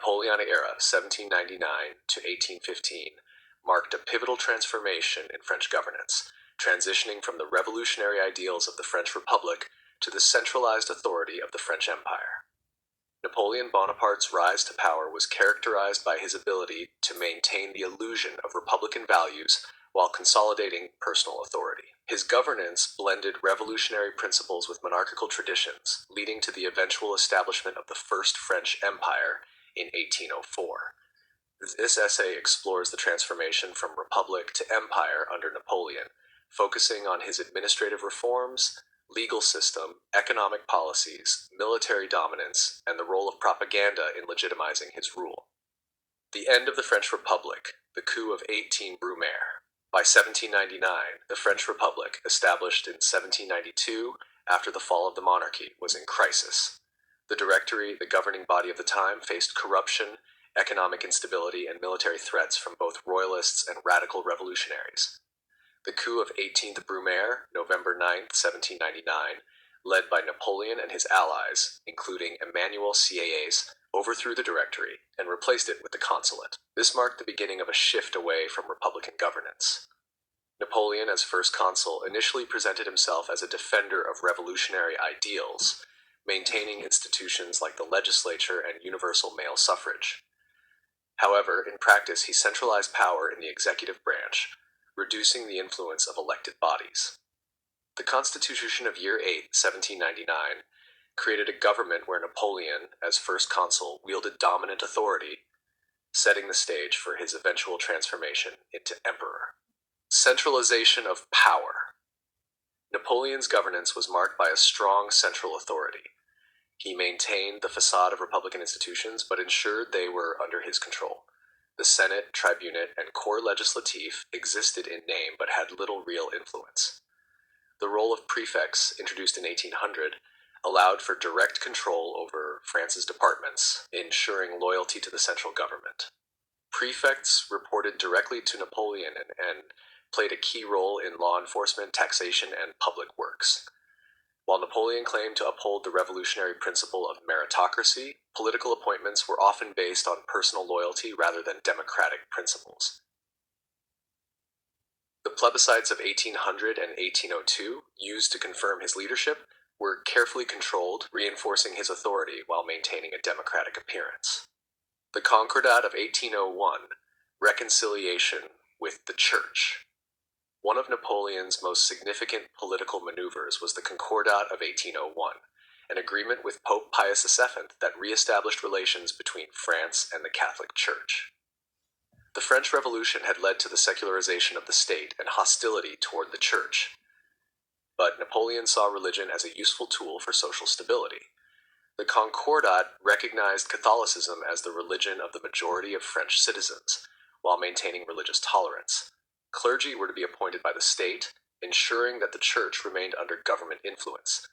Napoleonic era, 1799 to 1815, marked a pivotal transformation in French governance, transitioning from the revolutionary ideals of the French Republic to the centralized authority of the French Empire. Napoleon Bonaparte's rise to power was characterized by his ability to maintain the illusion of republican values while consolidating personal authority. His governance blended revolutionary principles with monarchical traditions, leading to the eventual establishment of the First French Empire in 1804. This essay explores the transformation from republic to empire under Napoleon, focusing on his administrative reforms, legal system, economic policies, military dominance, and the role of propaganda in legitimizing his rule. The end of the French Republic, the coup of 18 Brumaire. By 1799, the French Republic, established in 1792 after the fall of the monarchy, was in crisis. The Directory, the governing body of the time, faced corruption, economic instability, and military threats from both royalists and radical revolutionaries. The coup of 18th Brumaire, November 9, 1799, led by Napoleon and his allies, including Emmanuel Sieyès, overthrew the Directory and replaced it with the Consulate. This marked the beginning of a shift away from republican governance. Napoleon, as first consul, initially presented himself as a defender of revolutionary ideals, maintaining institutions like the legislature and universal male suffrage. However, in practice, he centralized power in the executive branch, reducing the influence of elected bodies. The Constitution of Year 8, 1799, created a government where Napoleon, as first consul, wielded dominant authority, setting the stage for his eventual transformation into emperor. Centralization of power. Napoleon's governance was marked by a strong central authority. He maintained the facade of republican institutions, but ensured they were under his control. The Senate, Tribunate, and Corps Legislatif existed in name but had little real influence. The role of prefects, introduced in 1800, allowed for direct control over France's departments, ensuring loyalty to the central government. Prefects reported directly to Napoleon and played a key role in law enforcement, taxation, and public works. While Napoleon claimed to uphold the revolutionary principle of meritocracy, political appointments were often based on personal loyalty rather than democratic principles. The plebiscites of 1800 and 1802, used to confirm his leadership, were carefully controlled, reinforcing his authority while maintaining a democratic appearance. The Concordat of 1801, reconciliation with the Church. One of Napoleon's most significant political maneuvers was the Concordat of 1801, an agreement with Pope Pius VII that re-established relations between France and the Catholic Church. The French Revolution had led to the secularization of the state and hostility toward the Church, but Napoleon saw religion as a useful tool for social stability. The Concordat recognized Catholicism as the religion of the majority of French citizens, while maintaining religious tolerance. Clergy were to be appointed by the state, ensuring that the Church remained under government influence.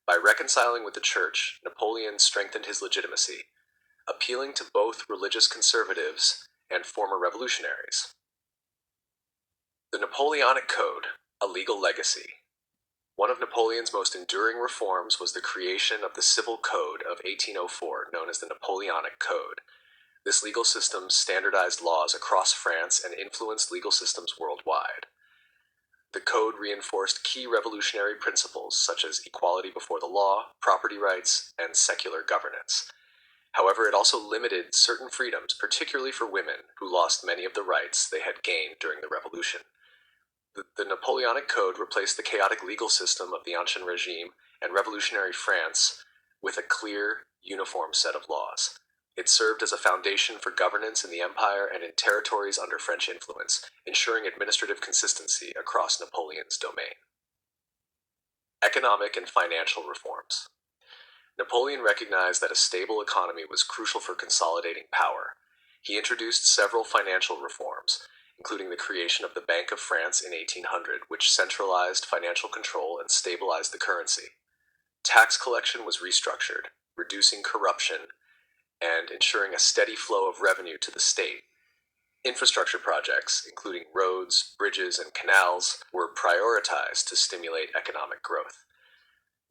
By reconciling with the Church, Napoleon strengthened his legitimacy, appealing to both religious conservatives and former revolutionaries. The Napoleonic Code, a legal legacy. One of Napoleon's most enduring reforms was the creation of the Civil Code of 1804, known as the Napoleonic Code. This legal system standardized laws across France and influenced legal systems worldwide. The code reinforced key revolutionary principles such as equality before the law, property rights, and secular governance. However, it also limited certain freedoms, particularly for women, who lost many of the rights they had gained during the Revolution. The Napoleonic Code replaced the chaotic legal system of the Ancien Regime and revolutionary France with a clear, uniform set of laws. It served as a foundation for governance in the empire and in territories under French influence, ensuring administrative consistency across Napoleon's domain. Economic and financial reforms. Napoleon recognized that a stable economy was crucial for consolidating power. He introduced several financial reforms, including the creation of the Bank of France in 1800, which centralized financial control and stabilized the currency. Tax collection was restructured, reducing corruption and ensuring a steady flow of revenue to the state. Infrastructure projects, including roads, bridges, and canals, were prioritized to stimulate economic growth.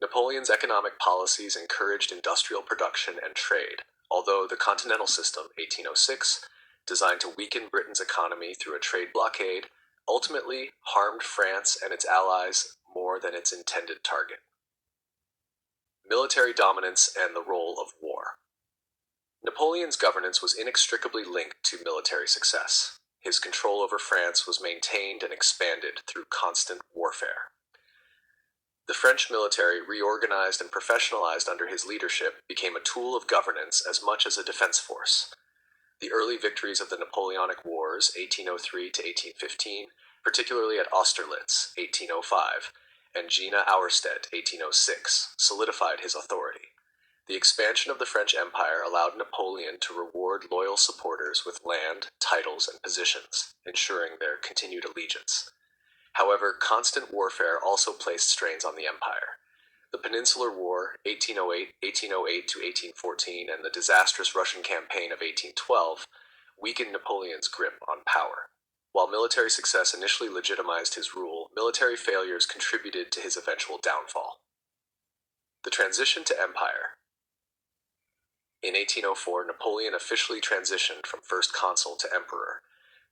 Napoleon's economic policies encouraged industrial production and trade, although the Continental System, 1806, designed to weaken Britain's economy through a trade blockade, ultimately harmed France and its allies more than its intended target. Military dominance and the role of war. Napoleon's governance was inextricably linked to military success. His control over France was maintained and expanded through constant warfare. The French military, reorganized and professionalized under his leadership, became a tool of governance as much as a defense force. The early victories of the Napoleonic Wars, 1803 to 1815, particularly at Austerlitz, 1805, and Jena Auerstedt, 1806, solidified his authority. The expansion of the French Empire allowed Napoleon to reward loyal supporters with land, titles, and positions, ensuring their continued allegiance. However, constant warfare also placed strains on the empire. The Peninsular War, 1808 to 1814, and the disastrous Russian campaign of 1812 weakened Napoleon's grip on power. While military success initially legitimized his rule, military failures contributed to his eventual downfall. The transition to empire. In 1804, Napoleon officially transitioned from first consul to emperor.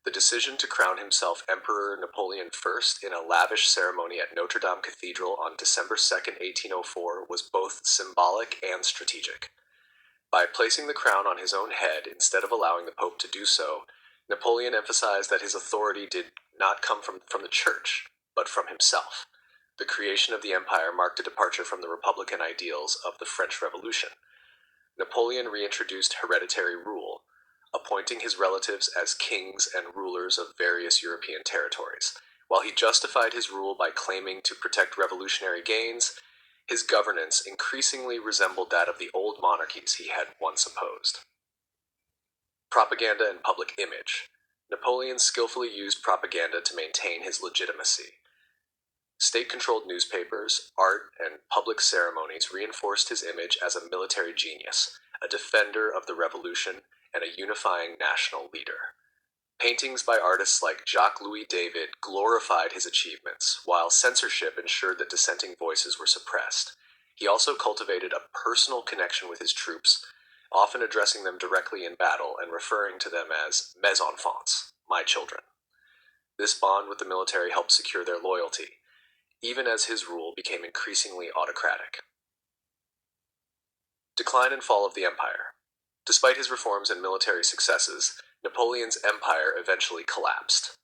The decision to crown himself Emperor Napoleon I in a lavish ceremony at Notre Dame Cathedral on December 2, 1804, was both symbolic and strategic. By placing the crown on his own head instead of allowing the Pope to do so, Napoleon emphasized that his authority did not come from the Church, but from himself. The creation of the empire marked a departure from the republican ideals of the French Revolution. Napoleon reintroduced hereditary rule, appointing his relatives as kings and rulers of various European territories. While he justified his rule by claiming to protect revolutionary gains, his governance increasingly resembled that of the old monarchies he had once opposed. Propaganda and public image. Napoleon skillfully used propaganda to maintain his legitimacy. State-controlled newspapers, art, and public ceremonies reinforced his image as a military genius, a defender of the revolution, and a unifying national leader. Paintings by artists like Jacques-Louis David glorified his achievements, while censorship ensured that dissenting voices were suppressed. He also cultivated a personal connection with his troops, often addressing them directly in battle and referring to them as mes enfants, my children. This bond with the military helped secure their loyalty, even as his rule became increasingly autocratic. Decline and fall of the empire. Despite his reforms and military successes, Napoleon's empire eventually collapsed.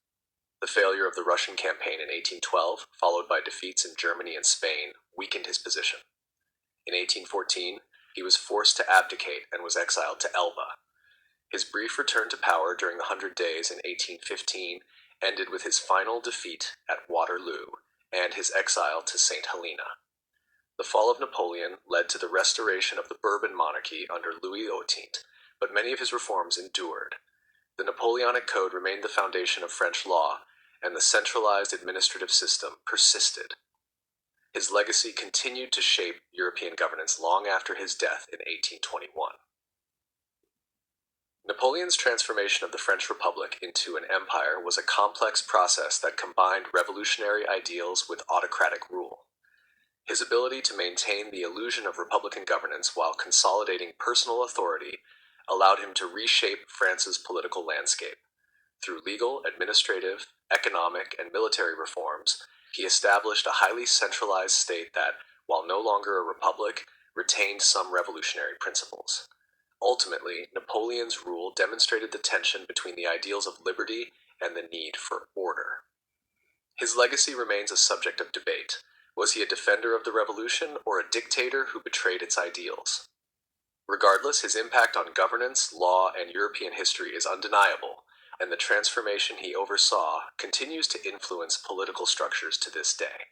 The failure of the Russian campaign in 1812, followed by defeats in Germany and Spain, weakened his position. In 1814, he was forced to abdicate and was exiled to Elba. His brief return to power during the Hundred Days in 1815 ended with his final defeat at Waterloo and his exile to St. Helena. The fall of Napoleon led to the restoration of the Bourbon monarchy under Louis XVIII, but many of his reforms endured. The Napoleonic Code remained the foundation of French law, and the centralized administrative system persisted. His legacy continued to shape European governance long after his death in 1821. Napoleon's transformation of the French Republic into an empire was a complex process that combined revolutionary ideals with autocratic rule. His ability to maintain the illusion of republican governance while consolidating personal authority allowed him to reshape France's political landscape. Through legal, administrative, economic, and military reforms, he established a highly centralized state that, while no longer a republic, retained some revolutionary principles. Ultimately, Napoleon's rule demonstrated the tension between the ideals of liberty and the need for order. His legacy remains a subject of debate. Was he a defender of the revolution or a dictator who betrayed its ideals? Regardless, his impact on governance, law, and European history is undeniable, and the transformation he oversaw continues to influence political structures to this day.